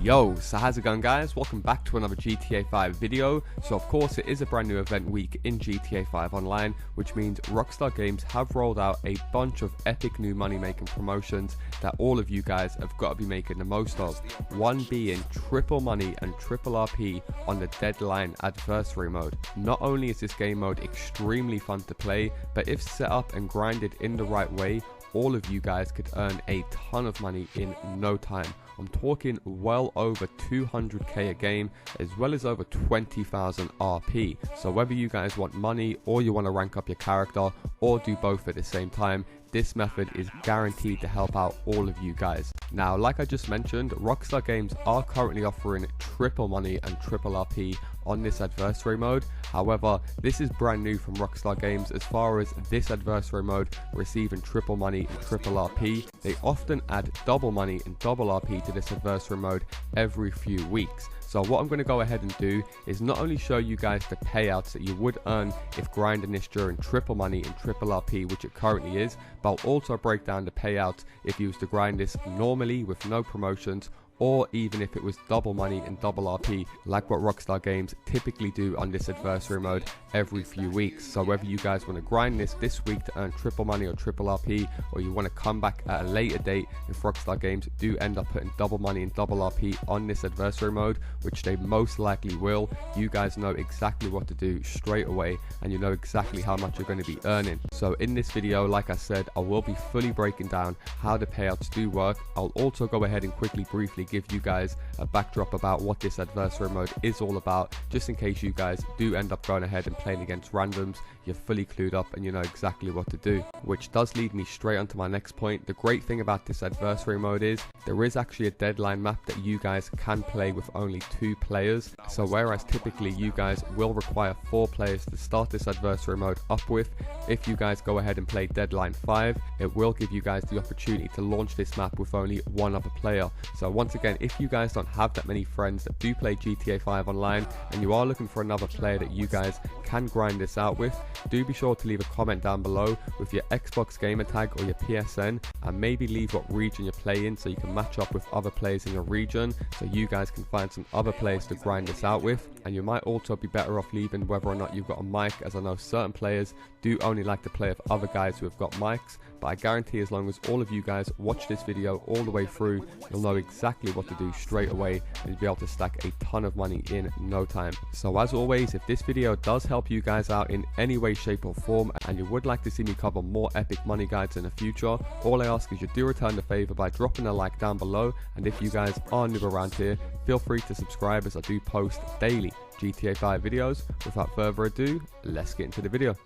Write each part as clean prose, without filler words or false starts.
Yo, so how's it going guys? Welcome back to another GTA 5 video. So of course it is a brand new event week in GTA 5 Online, which means Rockstar Games have rolled out a bunch of epic new money making promotions that all of you guys have got to be making the most of. One being triple money and triple RP on the Deadline Adversary mode. Not only is this game mode extremely fun to play, but if set up and grinded in the right way, all of you guys could earn a ton of money in no time. I'm talking well over 200k a game, as well as over 20,000 RP. So whether you guys want money or you want to rank up your character or do both at the same time, this method is guaranteed to help out all of you guys. Now, like I just mentioned, Rockstar Games are currently offering triple money and triple RP on this adversary mode. However, this is brand new from Rockstar Games as far as this adversary mode receiving triple money and triple RP. They often add double money and double RP to this adversary mode every few weeks. So what I'm going to go ahead and do is not only show you guys the payouts that you would earn if grinding this during triple money and triple RP, which it currently is, but I'll also break down the payouts if you was to grind this normally with no promotions, or even if it was double money and double RP, like what Rockstar Games typically do on this adversary mode every few weeks. So whether you guys want to grind this week to earn triple money or triple RP, or you want to come back at a later date if Rockstar Games do end up putting double money and double RP on this adversary mode, which they most likely will, you guys know exactly what to do straight away, and you know exactly how much you're going to be earning. So in this video, like I said, I will be fully breaking down how the payouts do work. I'll also go ahead and briefly give you guys a backdrop about what this adversary mode is all about, just in case you guys do end up going ahead and playing against randoms. You're fully clued up and you know exactly what to do, which does lead me straight onto my next point. The great thing about this adversary mode is there is actually a deadline map that you guys can play with only 2 players. So whereas typically you guys will require 4 players to start this adversary mode up with, if you guys go ahead and play Deadline 5, it will give you guys the opportunity to launch this map with only 1 other player. So once again, if you guys don't have that many friends that do play GTA 5 Online and you are looking for another player that you guys can grind this out with, do be sure to leave a comment down below with your Xbox gamer tag or your PSN, and maybe leave what region you play in so you can match up with other players in your region, so you guys can find some other players to grind this out with. And you might also be better off leaving whether or not you've got a mic, as I know certain players do only like to play with other guys who have got mics, but I guarantee as long as all of you guys watch this video all the way through, you'll know exactly what to do straight away and you'll be able to stack a ton of money in no time. So as always, if this video does help you guys out in any way, shape or form, and you would like to see me cover more epic money guides in the future, all I ask is you do return the favor by dropping a like down below. And if you guys are new around here, feel free to subscribe as I do post daily GTA 5 videos. Without further ado, let's get into the video.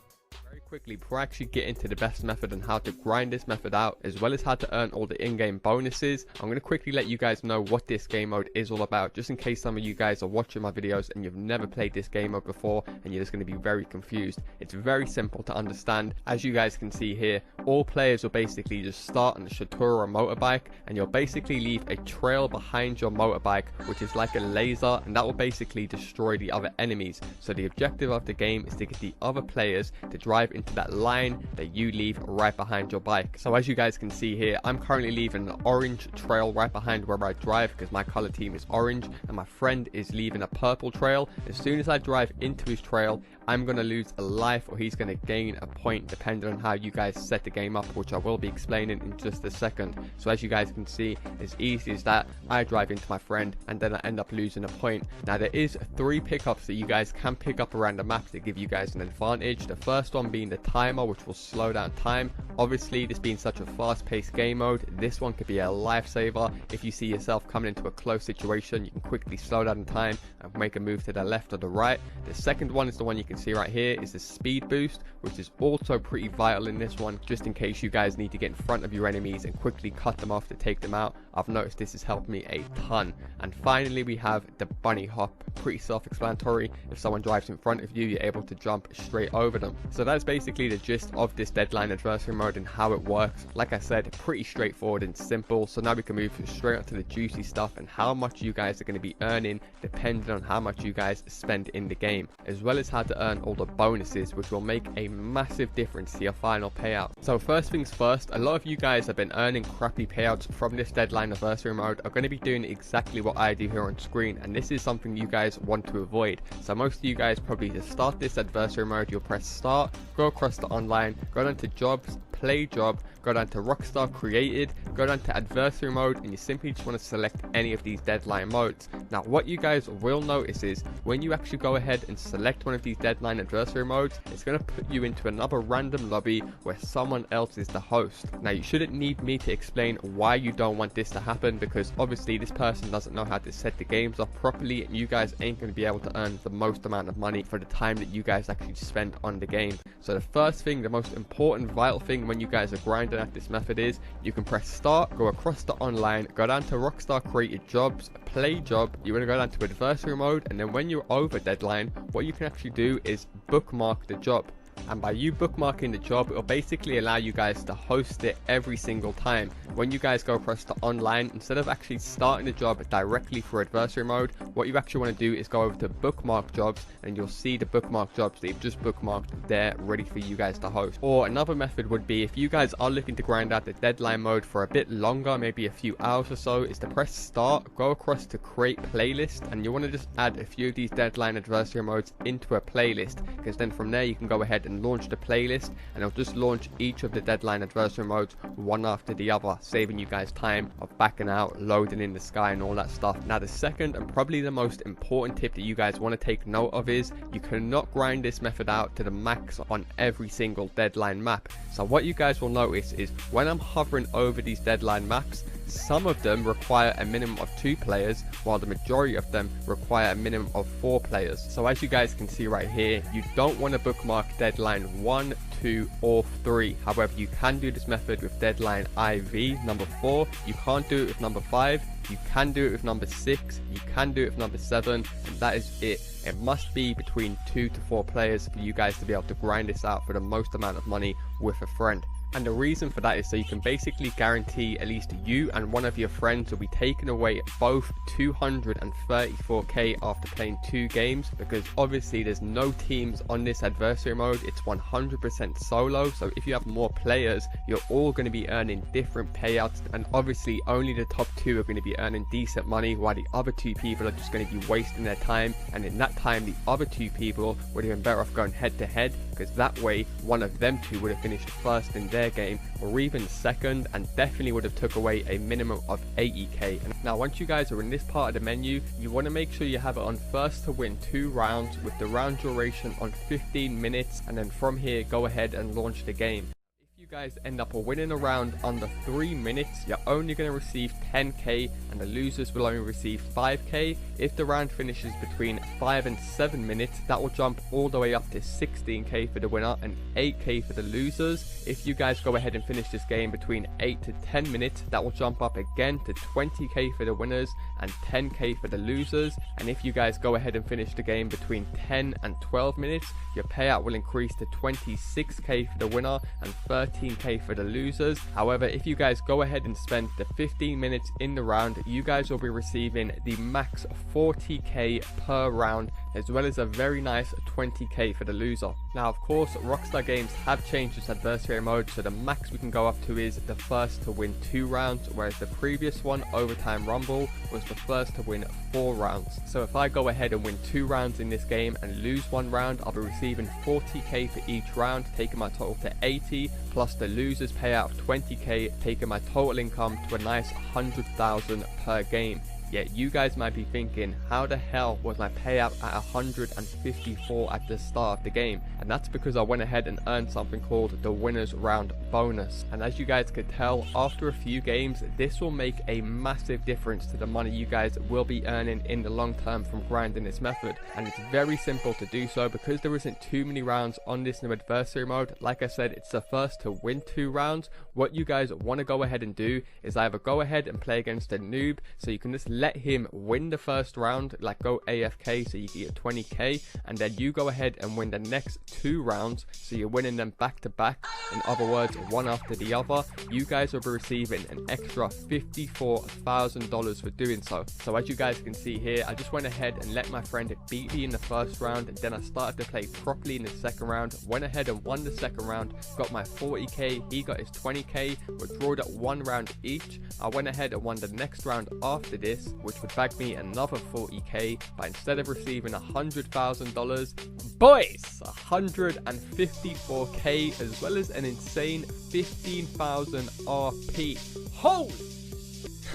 Quickly, before I actually get into the best method and how to grind this method out, as well as how to earn all the in-game bonuses, I'm going to quickly let you guys know what this game mode is all about, just in case some of you guys are watching my videos and you've never played this game mode before and you're just going to be very confused. It's very simple to understand. As you guys can see here, all players will basically just start on the Shatura motorbike, and you'll basically leave a trail behind your motorbike, which is like a laser, and that will basically destroy the other enemies. So the objective of the game is to get the other players to drive into that line that you leave right behind your bike. So as you guys can see here, I'm currently leaving an orange trail right behind where I drive because my color team is orange, and my friend is leaving a purple trail. As soon as I drive into his trail, I'm going to lose a life or he's going to gain a point, depending on how you guys set the game up, which I will be explaining in just a second. So as you guys can see, as easy as that, I drive into my friend and then I end up losing a point. Now there is 3 pickups that you guys can pick up around the map to give you guys an advantage. The first one being the timer, which will slow down time. Obviously, this being such a fast-paced game mode, this one could be a lifesaver. If you see yourself coming into a close situation, you can quickly slow down time and make a move to the left or the right. The second one is the one you can see right here, is the speed boost, which is also pretty vital in this one, just in case you guys need to get in front of your enemies and quickly cut them off to take them out. I've noticed this has helped me a ton. And finally, we have the bunny hop. Pretty self-explanatory. If someone drives in front of you, you're able to jump straight over them. So that's basically the gist of this Deadline Adversary mode and how it works. Like I said, pretty straightforward and simple. So now we can move straight on to the juicy stuff and how much you guys are going to be earning depending on how much you guys spend in the game, as well as how to earn all the bonuses, which will make a massive difference to your final payout. So first things first, a lot of you guys have been earning crappy payouts from this Deadline deadline adversary mode are going to be doing exactly what I do here on screen, and this is something you guys want to avoid. So most of you guys probably to start this adversary mode, you'll press start, go across to online, go down to jobs, play job, go down to Rockstar Created, go down to adversary mode, and you simply just want to select any of these deadline modes. Now what you guys will notice is when you actually go ahead and select one of these deadline adversary modes, it's going to put you into another random lobby where someone else is the host. Now you shouldn't need me to explain why you don't want this to happen, because obviously this person doesn't know how to set the games up properly, and you guys ain't going to be able to earn the most amount of money for the time that you guys actually spend on the game. So the first thing, the most important vital thing when you guys are grinding at this method is you can press start, go across to online, go down to Rockstar Created Jobs, play job, you want to go down to adversary mode, and then when you're over deadline, what you can actually do is bookmark the job. And by you bookmarking the job, it will basically allow you guys to host it every single time. When you guys go across to online, instead of actually starting the job directly for adversary mode, what you actually want to do is go over to bookmark jobs, and you'll see the bookmark jobs that you've just bookmarked there ready for you guys to host. Or another method would be, if you guys are looking to grind out the deadline mode for a bit longer, maybe a few hours or so, is to press start, go across to create playlist, and you want to just add a few of these deadline adversary modes into a playlist, because then from there you can go ahead and launch the playlist, and it'll just launch each of the deadline adversary modes one after the other, saving you guys time of backing out, loading in the sky and all that stuff. Now the second and probably the most important tip that you guys want to take note of is you cannot grind this method out to the max on every single deadline map. So what you guys will notice is when I'm hovering over these deadline maps, some of them require a minimum of 2 players, while the majority of them require a minimum of 4 players. So as you guys can see right here, you don't want to bookmark deadline 1, 2 or 3. However, you can do this method with deadline IV number 4. You can't do it with number 5. You can do it with number 6. You can do it with number 7, and that is it. It must be between 2 to 4 players for you guys to be able to grind this out for the most amount of money with a friend. And the reason for that is so you can basically guarantee at least you and one of your friends will be taking away both 234k after playing 2 games, because obviously there's no teams on this adversary mode. It's 100% solo, so if you have more players, you're all going to be earning different payouts, and obviously only the top 2 are going to be earning decent money, while the other 2 people are just going to be wasting their time, and in that time the other 2 people would have been better off going head to head, because that way one of them 2 would have finished first in their game, or even second, and definitely would have took away a minimum of 80k. And now once you guys are in this part of the menu, you want to make sure you have it on first to win 2 rounds with the round duration on 15 minutes, and then from here go ahead and launch the game. If you guys end up winning a round under 3 minutes, you're only going to receive 10k, and the losers will only receive 5k. If the round finishes between 5 and 7 minutes, that will jump all the way up to 16k for the winner and 8k for the losers. If you guys go ahead and finish this game between 8 to 10 minutes, that will jump up again to 20k for the winners and 10k for the losers. And if you guys go ahead and finish the game between 10 and 12 minutes, your payout will increase to 26k for the winner and 13k for the losers. However, if you guys go ahead and spend the 15 minutes in the round, you guys will be receiving the max 40k per round, as well as a very nice 20k for the loser. Now of course, Rockstar Games have changed its adversary mode, so the max we can go up to is the first to win 2 rounds, whereas the previous one, Overtime Rumble, was the first to win 4 rounds. So if I go ahead and win 2 rounds in this game and lose 1 round, I'll be receiving 40k for each round, taking my total to 80, plus the losers payout of 20k, taking my total income to a nice 100,000 per game. Yet you guys might be thinking, how the hell was my payout at 154 at the start of the game? And that's because I went ahead and earned something called the winners round bonus. And as you guys could tell, after a few games, this will make a massive difference to the money you guys will be earning in the long term from grinding this method. And it's very simple to do so, because there isn't too many rounds on this new adversary mode. Like I said, it's the first to win 2 rounds. What you guys want to go ahead and do is either go ahead and play against a noob, so you can just let him win the first round, like go AFK so you get 20k, and then you go ahead and win the next 2 rounds, so you're winning them back to back, in other words one after the other. You guys will be receiving an extra $54,000 for doing so. So as you guys can see here, I just went ahead and let my friend beat me in the first round, and then I started to play properly in the second round, went ahead and won the second round, got my 40k, he got his 20k, we drawed at 1 round each. I went ahead and won the next round after this, which would bag me another 40k, but instead of receiving $100,000, boys, 154k, as well as an insane 15,000 RP. Holy!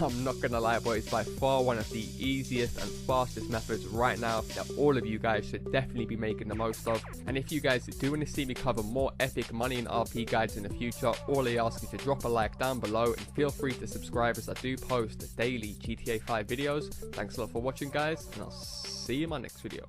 I'm not gonna lie, boys, by far one of the easiest and fastest methods right now that all of you guys should definitely be making the most of. And if you guys do want to see me cover more epic money and RP guides in the future, all I ask is to drop a like down below and feel free to subscribe, as I do post daily GTA 5 videos. Thanks a lot for watching, guys, and I'll see you in my next video.